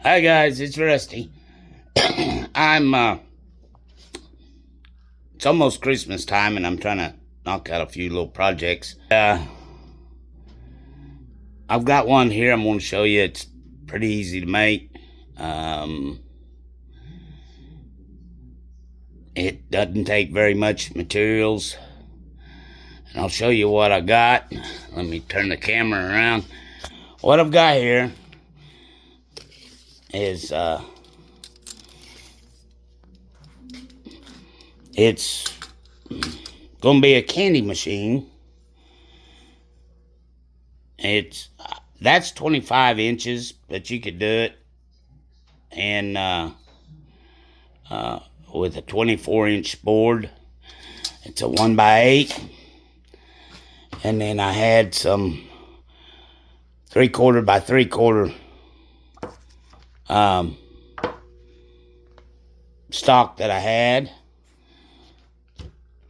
Hi guys, it's Rusty. It's almost Christmas time and I'm trying to knock out a few little projects. I've got one here I'm going to show you. It's pretty easy to make. It doesn't take very much materials. And I'll show you what I got. Let me turn the camera around. What I've got here is it's gonna be a candy machine. That's 25 inches, but you could do it and with a 24-inch board. It's a 1x8, and then I had some 3/4 by 3/4 stock that I had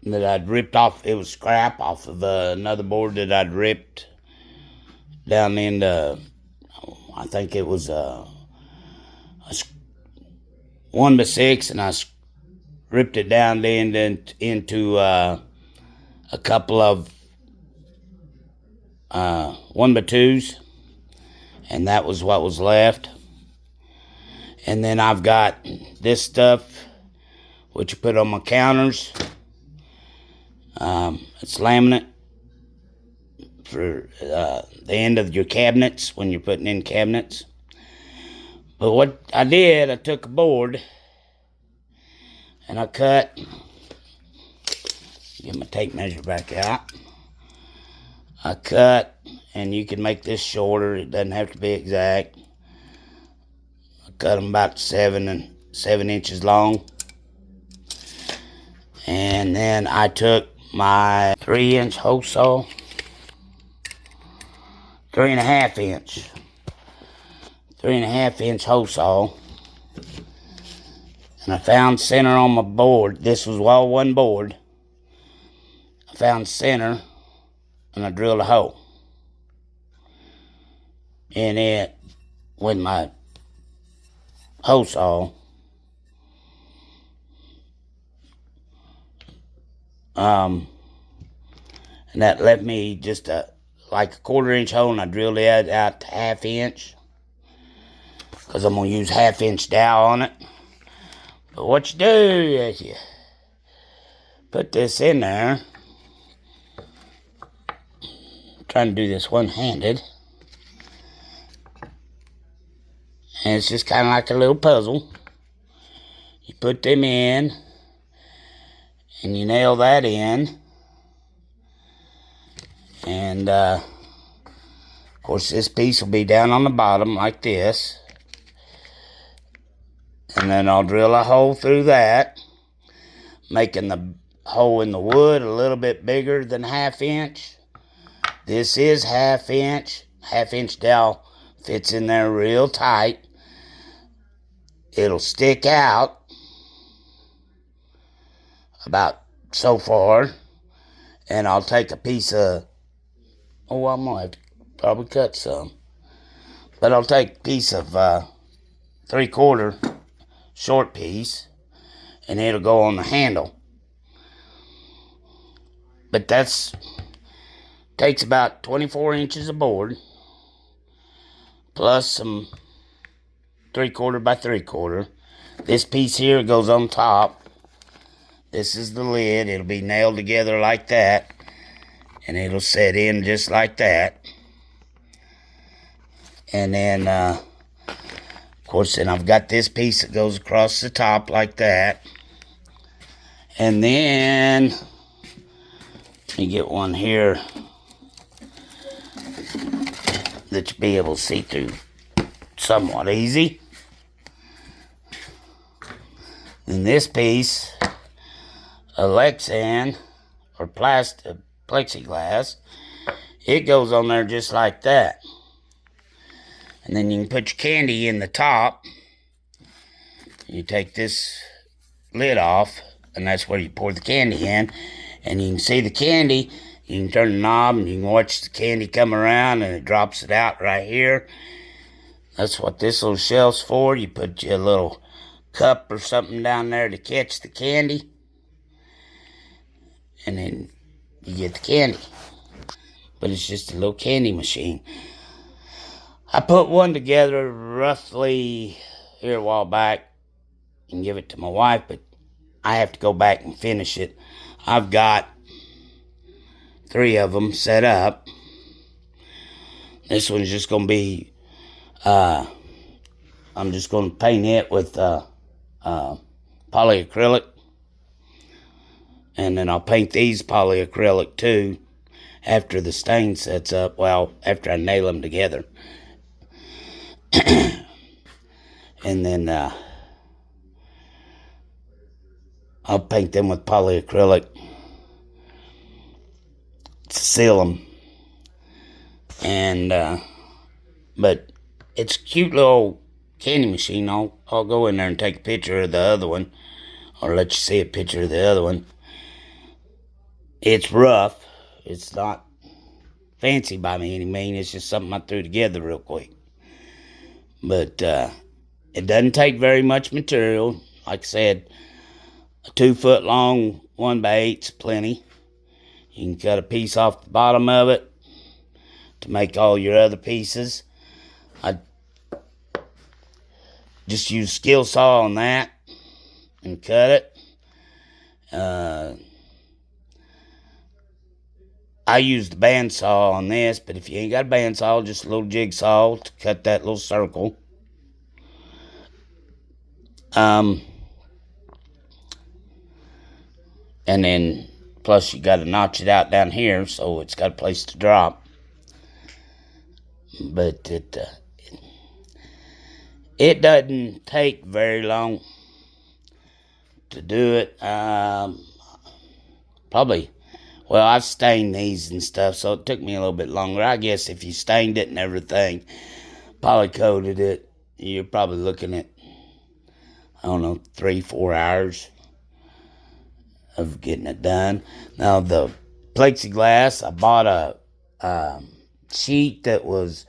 that I'd ripped off. It was scrap off of another board that I'd ripped down into, I think it was a 1x6, and I ripped it down into a couple of 1x2s, and that was what was left. And then I've got this stuff which you put on my counters. It's laminate for the end of your cabinets when you're putting in cabinets. But what I did, I took a board and I cut, get my tape measure back out. I cut, and you can make this shorter, it doesn't have to be exact. I cut them about 7 inches long. And then I took my 3-inch hole saw, 3.5-inch hole saw, and I found center on my board. This was all one board. I found center, and I drilled a hole in it with my hole saw. And that left me just like a 1/4-inch hole, and I drilled it out to 1/2 inch because I'm going to use 1/2 inch dowel on it. But what you do is you put this in there. I'm trying to do this one-handed. And it's just kind of like a little puzzle. You put them in, and you nail that in. And, of course, this piece will be down on the bottom like this. And then I'll drill a hole through that, making the hole in the wood a little bit bigger than 1/2 inch. This is 1/2 inch. 1/2 inch dowel fits in there real tight. It'll stick out about so far. And I'll take a piece of, I'm going to have to probably cut some. But I'll take a piece of 3/4 short piece, and it'll go on the handle. But takes about 24 inches of board, plus some 3/4 by 3/4. This piece here goes on top. This is the lid. It'll be nailed together like that, and it'll set in just like that. And then, of course, then I've got this piece that goes across the top like that. And then, let me get one here that you'll be able to see through somewhat easy. Then this piece of Lexan or plastic plexiglass, it goes on there just like that. And then you can put your candy in the top. You take this lid off, and that's where you pour the candy in. And you can see the candy. You can turn the knob, and you can watch the candy come around, and it drops it out right here. That's what this little shelf's for. You put your little cup or something down there to catch the candy, and then you get the candy. But it's just a little candy machine. I put one together roughly here a while back and give it to my wife, but I have to go back and finish it. I've got 3 of them set up. This one's just going to be, I'm just going to paint it with polyacrylic. And then I'll paint these polyacrylic too after the stain sets up. Well, after I nail them together. And then I'll paint them with polyacrylic to seal them. And but it's a cute little candy machine. I'll go in there and take a picture of the other one, or let you see a picture of the other one. It's rough. It's not fancy by any means. It's just something I threw together real quick. But it doesn't take very much material. Like I said, a 2-foot long 1x8's plenty. You can cut a piece off the bottom of it to make all your other pieces. I just use skill saw on that and cut it. I use the bandsaw on this, but if you ain't got a bandsaw, just a little jigsaw to cut that little circle. And then, plus you got to notch it out down here so it's got a place to drop. But it doesn't take very long to do it. Probably, well, I've stained these and stuff, so it took me a little bit longer. I guess if you stained it and everything, polycoated it, you're probably looking at, I don't know, 3-4 hours of getting it done. Now, the plexiglass, I bought a sheet that was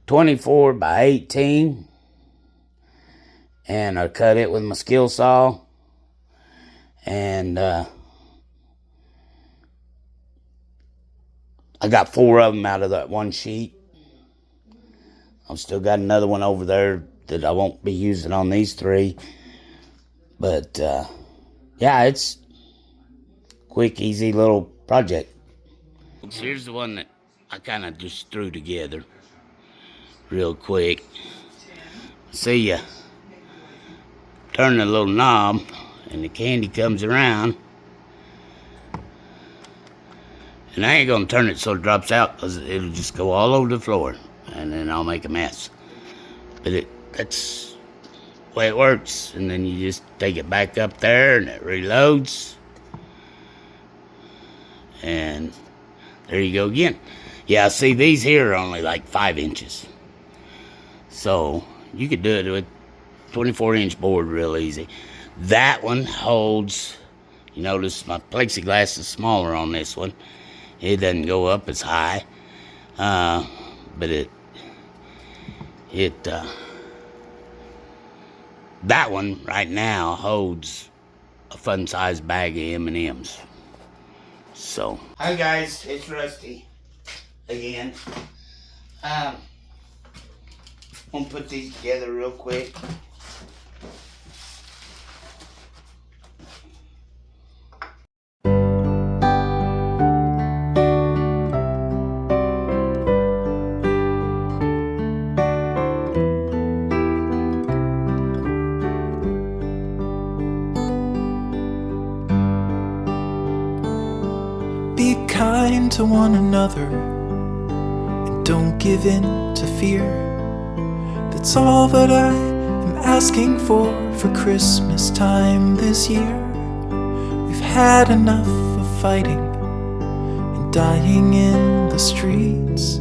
24 by 18, and I cut it with my skill saw, and I got 4 of them out of that one sheet. I've still got another one over there that I won't be using on these 3, but yeah, it's quick, easy little project. Here's the one that I kind of just threw together real quick. See ya. Turn the little knob and the candy comes around. And I ain't gonna turn it so it drops out, because it'll just go all over the floor and then I'll make a mess. But that's the way it works. And then you just take it back up there and it reloads. And there you go again. Yeah, see, these here are only like 5 inches. So you could do it with 24-inch board real easy. That one holds, you notice my plexiglass is smaller on this one. It doesn't go up as high. But that one right now holds a fun-sized bag of M&Ms. So, hi guys, it's Rusty again. I'm gonna put these together real quick. Be kind to one another and don't give in to fear. That's all that I am asking for Christmas time this year. We've had enough of fighting and dying in the streets.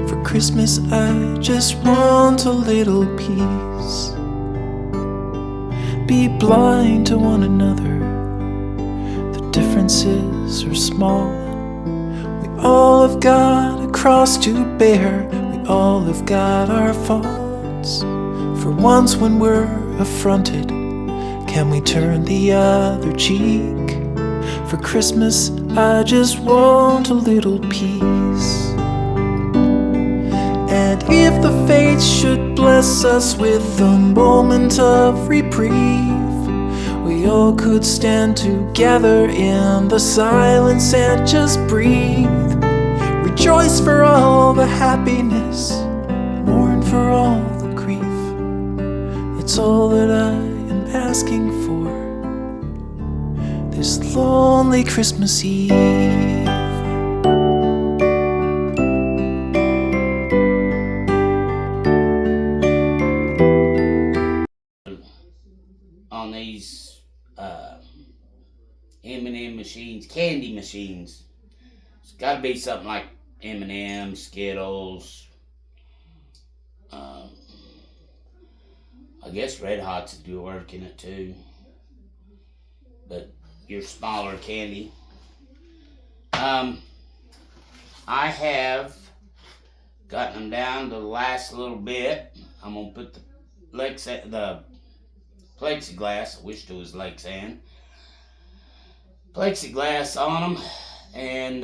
For Christmas I just want a little peace. Be blind to one another, the differences are small. We all have got a cross to bear, we all have got our faults. hearts. For once when we're affronted, can we turn the other cheek? For Christmas, I just want a little peace. And if the fates should bless us with a moment of reprieve, we all could stand together in the silence and just breathe. Rejoice for all the happiness, mourn for all the grief. It's all that I am asking for this lonely Christmas Eve. On these M&M machines, candy machines, it's got to be something like M&M, Skittles. I guess Red Hots do work in it too, but your smaller candy. I have gotten them down to the last little bit. I'm gonna put the plexiglass, I wish it was Lexan, plexiglass on them, and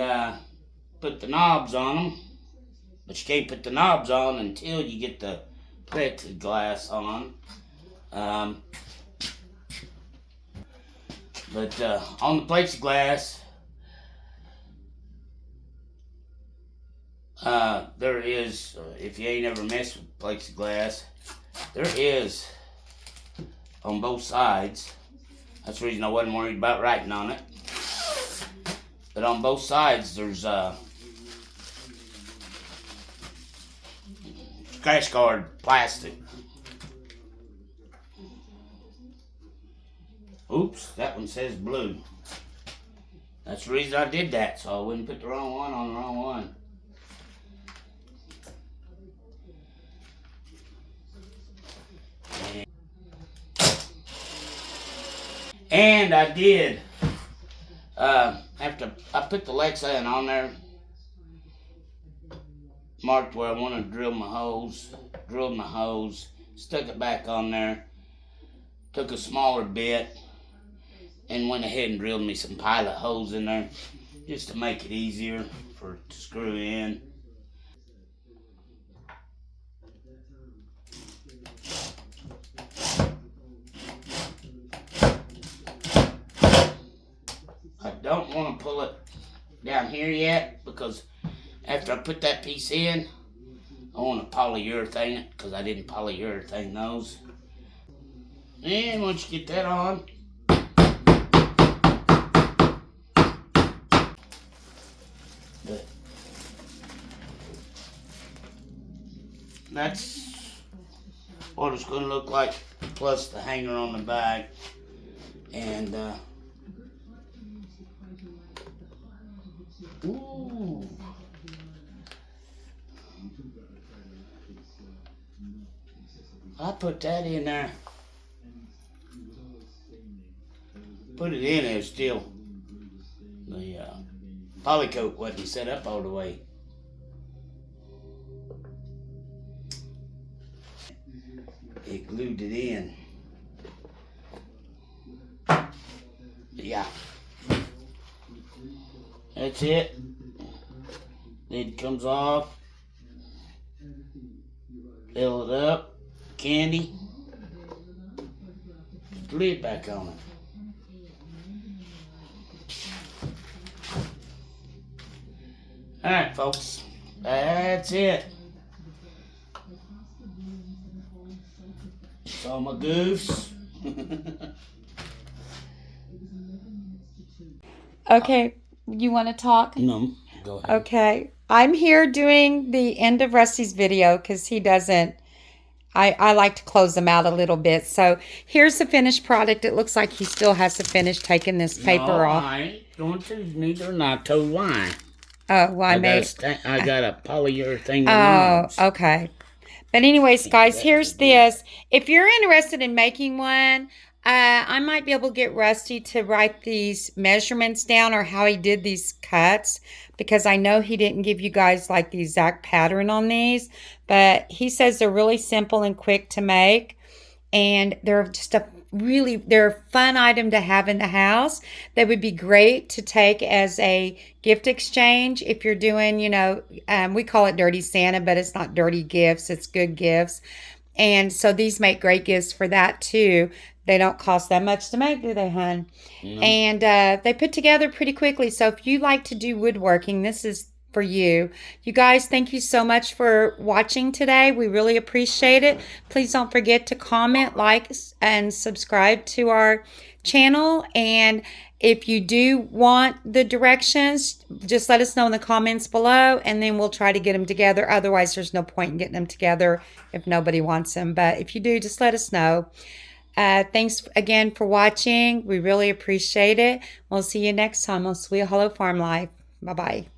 put the knobs on them. But you can't put the knobs on until you get the plexiglass on. But on the plexiglass, there is, if you ain't ever messed with plexiglass, there is on both sides. That's the reason I wasn't worried about writing on it. But on both sides, there's scratch guard plastic. Oops, that one says blue. That's the reason I did that, so I wouldn't put the wrong one on the wrong one. And I did, after I put the Lexan on there, marked where I want to drill my holes, drilled my hose, stuck it back on there, took a smaller bit, and went ahead and drilled me some pilot holes in there, just to make it easier to screw in. I don't want to pull it down here yet, because after I put that piece in, I want to polyurethane it, because I didn't polyurethane those. And once you get that on, that's what it's going to look like, plus the hanger on the back. And ooh, I put that in there. Put it in there still. The polycoat wasn't set up all the way. It glued it in. Yeah. That's it. Lid comes off. Fill it up. Candy. Put the lid back on it. Alright, folks. That's it. That's all my goofs. Okay, you want to talk? No, go ahead. Okay, I'm here doing the end of Rusty's video because he doesn't. I like to close them out a little bit. So here's the finished product. It looks like he still has to finish taking this paper off. I ain't going to, neither, and I told why. Oh, well, I got a polyurethane. Oh, okay. But anyways, guys, here's this. If you're interested in making one, I might be able to get Rusty to write these measurements down or how he did these cuts, because I know he didn't give you guys like the exact pattern on these, but he says they're really simple and quick to make, and they're just they're a fun item to have in the house. They would be great to take as a gift exchange if you're doing, we call it Dirty Santa, but it's not dirty gifts, it's good gifts. And so these make great gifts for that too. They don't cost that much to make, do they, hon? No. And they put together pretty quickly. So if you like to do woodworking, this is for you. You guys, thank you so much for watching today. We really appreciate it. Please don't forget to comment, like, and subscribe to our channel. And if you do want the directions, just let us know in the comments below, and then we'll try to get them together. Otherwise, there's no point in getting them together if nobody wants them. But if you do, just let us know. Thanks again for watching. We really appreciate it. We'll see you next time on Sweet Hollow Farm Life. Bye-bye.